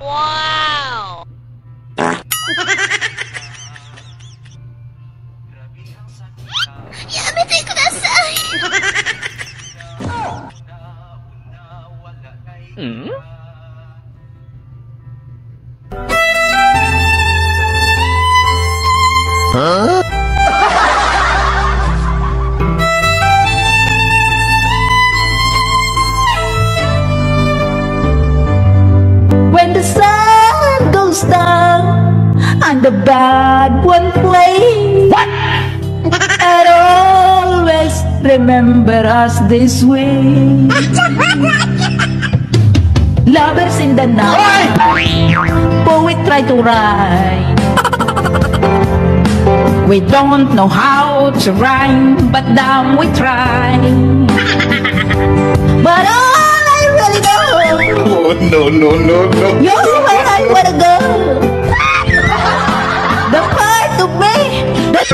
Wow! Yamete kudasai! Hmm? Huh? When the sun goes down and the bad one plays, what? And always remember us this way. Lovers in the night, poet try to write. We don't know how to rhyme, but damn we try. But all I really know, Oh, no. you're where I wanna go. The part of me that